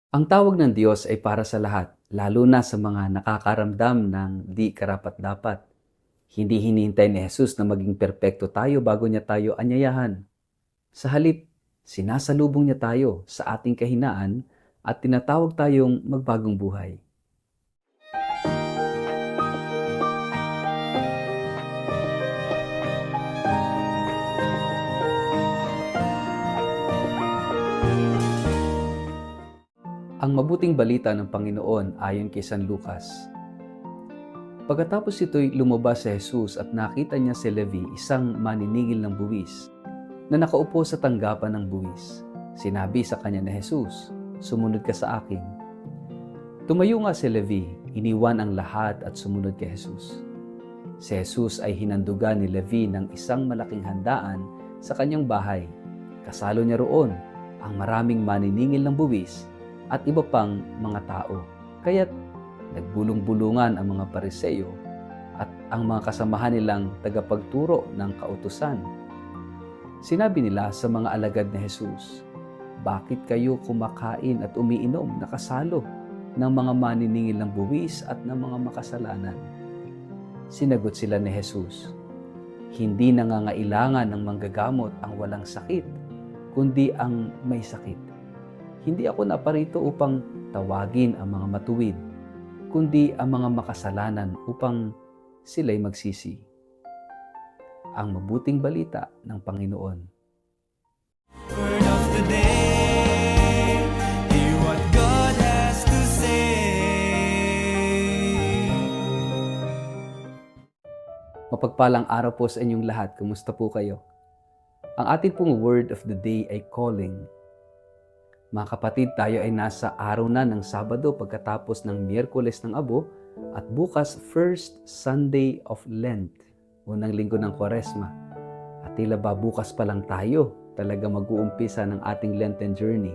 Ang tawag ng Diyos ay para sa lahat, lalo na sa mga nakakaramdam ng di karapat-dapat. Hindi hinihintay ni Jesus na maging perpekto tayo bago niya tayo anyayahan. Sa halip, sinasalubong niya tayo sa ating kahinaan at tinatawag tayong magbagong buhay. Ang mabuting balita ng Panginoon ayon kay San Lucas. Pagkatapos ito'y lumabas si Jesus at nakita niya si Levi, isang maniningil ng buwis, na nakaupo sa tanggapan ng buwis. Sinabi sa kanya ni Jesus, "Sumunod ka sa akin." Tumayo nga si Levi, iniwan ang lahat at sumunod kay Jesus. Si Jesus ay hinandugan ni Levi ng isang malaking handaan sa kanyang bahay. Kasalo niya roon ang maraming maniningil ng buwis at iba pang mga tao. Kaya't nagbulong-bulungan ang mga Pariseo at ang mga kasamahan nilang tagapagturo ng kautusan. Sinabi nila sa mga alagad ni Jesus, "Bakit kayo kumakain at umiinom na kasalo ng mga maniningil ng buwis at ng mga makasalanan?" Sinagot sila ni Jesus, "Hindi nangangailangan ng manggagamot ang walang sakit, kundi ang may sakit. Hindi ako naparito upang tawagin ang mga matuwid, kundi ang mga makasalanan upang sila'y magsisi." Ang mabuting balita ng Panginoon. Word of the day, hear what God has to say. Mapagpalang araw po sa inyong lahat. Kumusta po kayo? Ang ating pong word of the day ay calling. Mga kapatid, tayo ay nasa araw na ng Sabado pagkatapos ng Miyerkules ng Abo at bukas first Sunday of Lent, unang linggo ng Kwaresma. At tila ba bukas pa lang tayo talaga mag-uumpisa ng ating Lenten journey.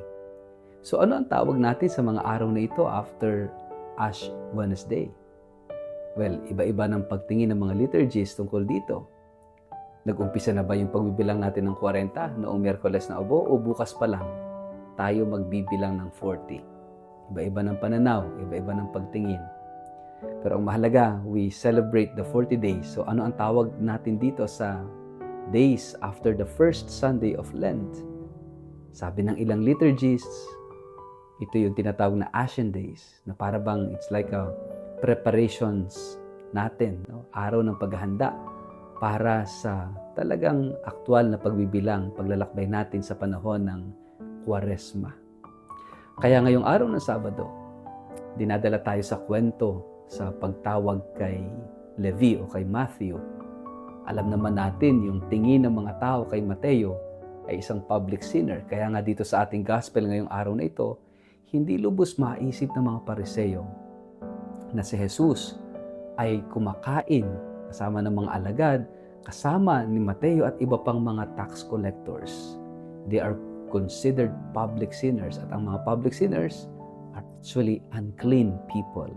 So ano ang tawag natin sa mga araw na ito after Ash Wednesday? Well, iba-iba ng pagtingin ng mga liturgies tungkol dito. Nag-umpisa na ba yung pagbibilang natin ng 40 noong Miyerkules na Abo o bukas pa lang tayo magbibilang ng 40? Iba-iba ng pananaw, iba-iba ng pagtingin. Pero ang mahalaga, we celebrate the 40 days. So ano ang tawag natin dito sa days after the first Sunday of Lent? Sabi ng ilang liturgies, ito yung tinatawag na Ashen Days, na para bang it's like a preparations natin, no? Araw ng paghahanda para sa talagang aktual na pagbibilang, paglalakbay natin sa panahon ng Kwaresma. Kaya ngayong araw ng Sabado, dinadala tayo sa kwento sa pagtawag kay Levi o kay Matthew. Alam naman natin yung tingin ng mga tao kay Mateo ay isang public sinner. Kaya nga dito sa ating gospel ngayong araw na ito, hindi lubos maisip ng mga Pariseo na si Jesus ay kumakain kasama ng mga alagad, kasama ni Mateo at iba pang mga tax collectors. They are considered public sinners at ang mga public sinners are actually unclean people.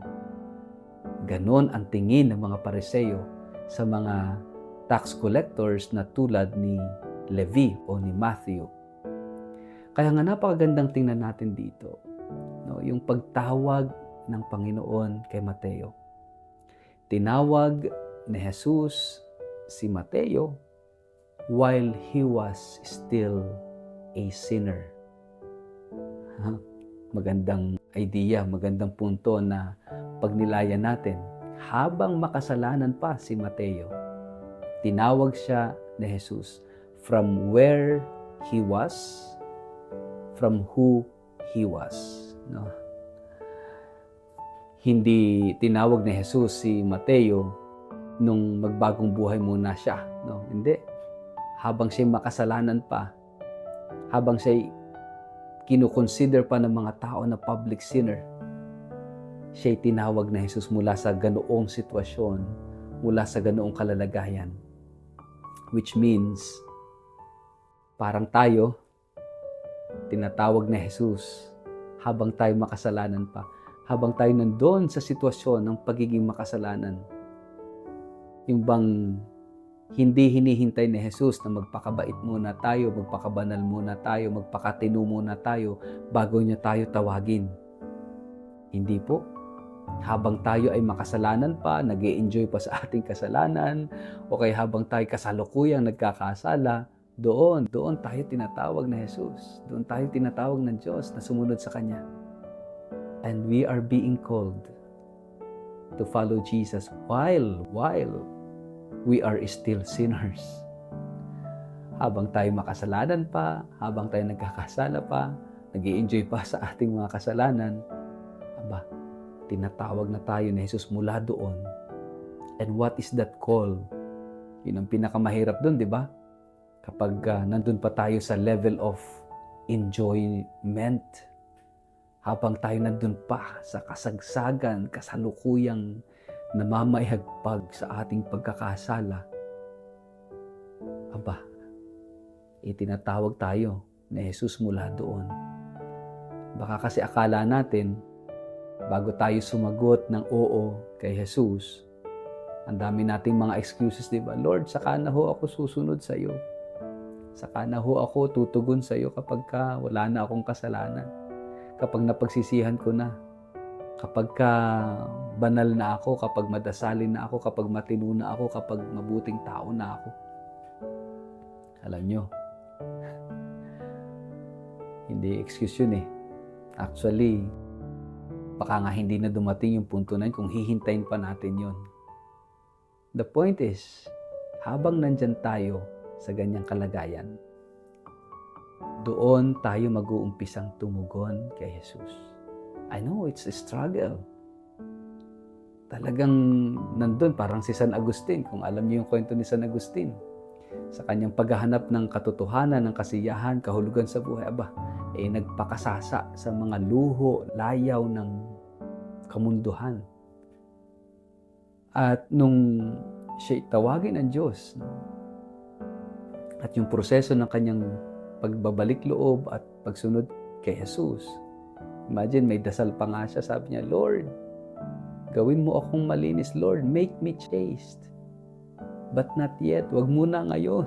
Ganon ang tingin ng mga Pariseo sa mga tax collectors na tulad ni Levi o ni Matthew. Kaya nga napakagandang tingnan natin dito, no, yung pagtawag ng Panginoon kay Mateo. Tinawag ni Jesus si Mateo while he was still a sinner. Magandang idea, magandang punto na pagnilayan natin. Habang makasalanan pa si Mateo, tinawag siya ni Jesus from where he was, from who he was. No? Hindi tinawag ni Jesus si Mateo nung magbagong buhay muna siya. No? Hindi. Habang siya makasalanan pa, habang siya kinukonsider pa ng mga tao na public sinner, siya'y tinawag na Jesus mula sa ganoong sitwasyon, mula sa ganoong kalalagayan. Which means, parang tayo, tinatawag na Jesus habang tayo makasalanan pa, habang tayo nandoon sa sitwasyon ng pagiging makasalanan. Yung bang hindi hinihintay ni Jesus na magpakabait muna tayo, magpakabanal muna tayo, magpakatino muna tayo bago niya tayo tawagin. Hindi po. Habang tayo ay makasalanan pa, nag-e-enjoy pa sa ating kasalanan, o kaya habang tayo kasalukuyang nagkakasala, doon tayo tinatawag na Jesus. Doon tayo tinatawag ng Diyos na sumunod sa Kanya. And we are being called to follow Jesus while we are still sinners. Habang tayo makasalanan pa, habang tayo nagkakasala pa, nag-i-enjoy pa sa ating mga kasalanan, tinatawag na tayo ni Jesus mula doon. And what is that call? Yun ang pinakamahirap doon, di ba? Kapag nandun pa tayo sa level of enjoyment, habang tayo nandun pa sa kasagsagan, kasalukuyang namamayagpag sa ating pagkakasala, itinatawag tayo ni Jesus mula doon. Baka kasi akala natin, bago tayo sumagot ng oo kay Jesus, ang dami nating mga excuses, di ba? Lord, saka na ho ako susunod sa iyo. Saka na ho ako tutugon sa iyo kapag wala na akong kasalanan. Kapag napagsisihan ko na. Kapag banal na ako, kapag madasalin na ako, kapag matino na ako, kapag mabuting tao na ako. Alam nyo, hindi excuse yun eh. Actually, baka nga hindi na dumating yung punto na yun kung hihintayin pa natin yun. The point is, habang nandyan tayo sa ganyang kalagayan, doon tayo mag-uumpisang tumugon kay Jesus. I know it's a struggle. Talagang nandun, parang si San Agustin, kung alam niyo yung kwento ni San Agustin, sa kanyang paghahanap ng katotohanan, ng kasiyahan, kahulugan sa buhay, nagpakasasa sa mga luho, layaw ng kamunduhan. At nung siya tawagin ng Diyos, at yung proseso ng kanyang pagbabalik loob at pagsunod kay Jesus, imagine, may dasal pa nga siya, sabi niya, Lord, gawin mo akong malinis, Lord, make me chaste. But not yet, wag muna ngayon.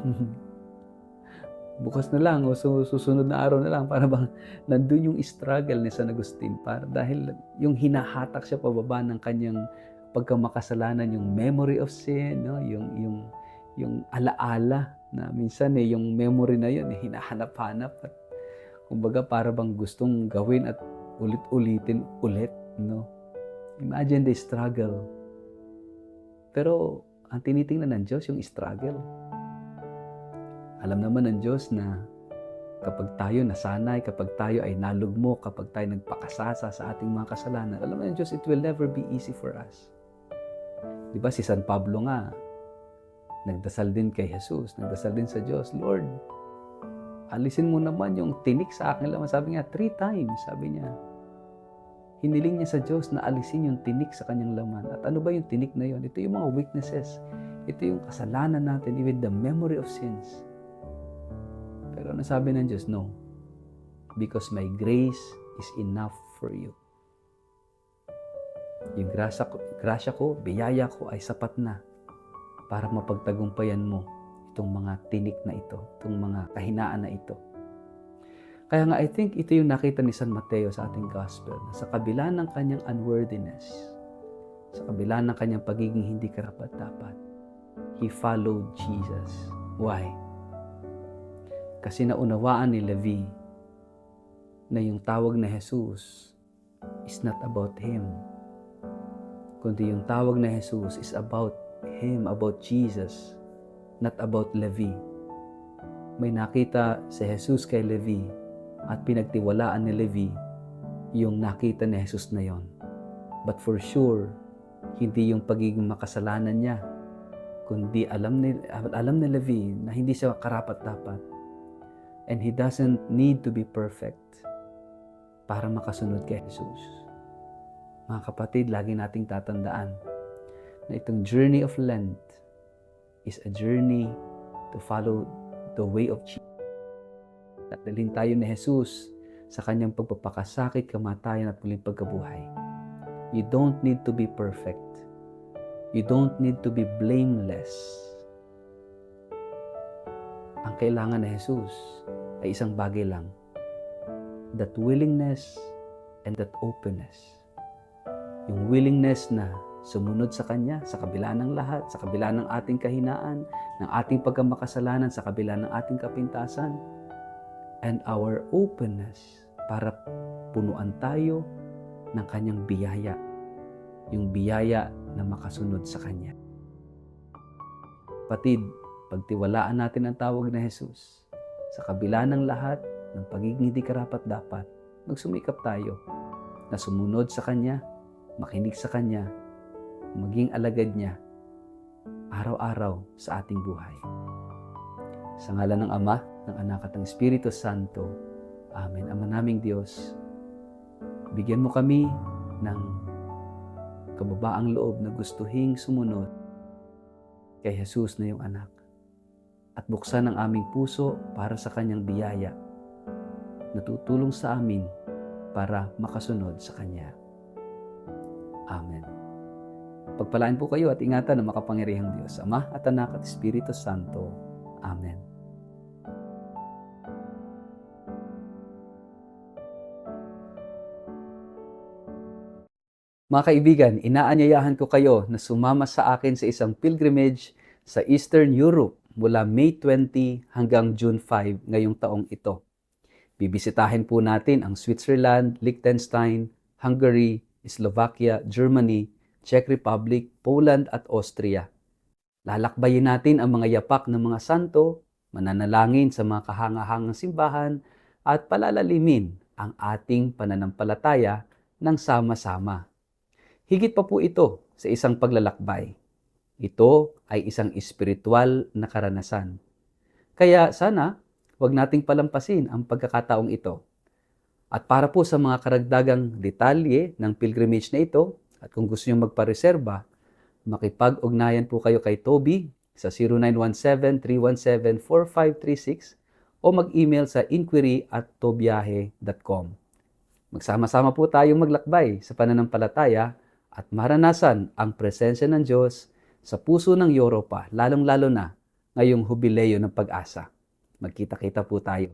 Bukas na lang o susunod na araw na lang, para bang nandun yung struggle ni San Agustin, dahil yung hinahatak siya pababa ng kanyang pagkamakasalanan, yung memory of sin, no? yung alaala na minsan yung memory na yun hinahanap-hanap, at kumbaga para bang gustong gawin at ulit-ulitin ulit, no? Imagine the struggle. Pero ang tinitingnan ng Diyos yung struggle. Alam naman ng Diyos na kapag tayo nasanay, kapag tayo ay nalugmok, kapag tayo nagpakasasa sa ating mga kasalanan, alam naman ng Diyos, it will never be easy for us. Di ba si San Pablo nga, nagdasal din kay Jesus, nagdasal din sa Diyos, Lord, alisin mo naman yung tinik sa akin laman. Sabi niya, 3 times, sabi niya. Hiniling niya sa Diyos na alisin yung tinik sa kanyang laman. At ano ba yung tinik na yun? Ito yung mga weaknesses. Ito yung kasalanan natin, even the memory of sins. Pero ano sabi ng Diyos? No. Because my grace is enough for you. Yung grasya ko, biyaya ko ay sapat na para mapagtagumpayan mo itong mga tinik na ito, itong mga kahinaan na ito. Kaya nga, I think ito yung nakita ni San Mateo sa ating gospel, na sa kabila ng kanyang unworthiness, sa kabila ng kanyang pagiging hindi karapat-dapat, he followed Jesus. Why? Kasi naunawaan ni Levi na yung tawag na Jesus is not about him, kundi yung tawag na Jesus is about him, about Jesus, not about Levi. May nakita si Jesus kay Levi at pinagtiwalaan ni Levi yung nakita ni Jesus na yon. But for sure, hindi yung pagiging makasalanan niya, kundi alam ni Levi na hindi siya karapat-dapat. And he doesn't need to be perfect para makasunod kay Jesus. Mga kapatid, lagi nating tatandaan na itong journey of Lent is a journey to follow the way of Jesus. Dalhin tayo ni Jesus sa kanyang pagpapakasakit, kamatayan at muling pagkabuhay. You don't need to be perfect. You don't need to be blameless. Ang kailangan ni Jesus ay isang bagay lang. That willingness and that openness yung willingness na sumunod sa Kanya sa kabila ng lahat, sa kabila ng ating kahinaan, ng ating pagkamakasalanan, sa kabila ng ating kapintasan, and our openness para punuan tayo ng Kanyang biyaya, yung biyaya na makasunod sa Kanya. Kapatid, pagtiwalaan natin ang tawag na Jesus, sa kabila ng lahat ng pagiging hindi karapat-dapat, magsumikap tayo na sumunod sa Kanya, makinig sa Kanya, maging alagad niya araw-araw sa ating buhay. Sa ngalan ng Ama, ng Anak at ng Espiritu Santo. Amen. Ama naming Diyos, bigyan mo kami ng kababaang loob na gustuhing sumunod kay Jesus na iyong anak at buksan ang aming puso para sa Kanyang biyaya na tutulong sa amin para makasunod sa Kanya. Amen. Pagpalain po kayo at ingatan ng makapangyarihang Diyos, Ama at Anak at Espiritu Santo. Amen. Mga kaibigan, inaanyayahan ko kayo na sumama sa akin sa isang pilgrimage sa Eastern Europe mula May 20 hanggang June 5 ngayong taong ito. Bibisitahin po natin ang Switzerland, Liechtenstein, Hungary, Slovakia, Germany, Czech Republic, Poland at Austria. Lalakbayin natin ang mga yapak ng mga santo, mananalangin sa mga kahangahangang simbahan at palalalimin ang ating pananampalataya ng sama-sama. Higit pa po ito sa isang paglalakbay. Ito ay isang espiritual na karanasan. Kaya sana, huwag nating palampasin ang pagkakataong ito. At para po sa mga karagdagang detalye ng pilgrimage na ito, at kung gusto nyo magpareserba, makipag-ugnayan po kayo kay Toby sa 0917-317-4536 o mag-email sa inquiry@tobiyahe.com. Magsama-sama po tayong maglakbay sa pananampalataya at maranasan ang presensya ng Diyos sa puso ng Europa, lalong-lalo na ngayong Hubileo ng Pag-asa. Magkita-kita po tayo.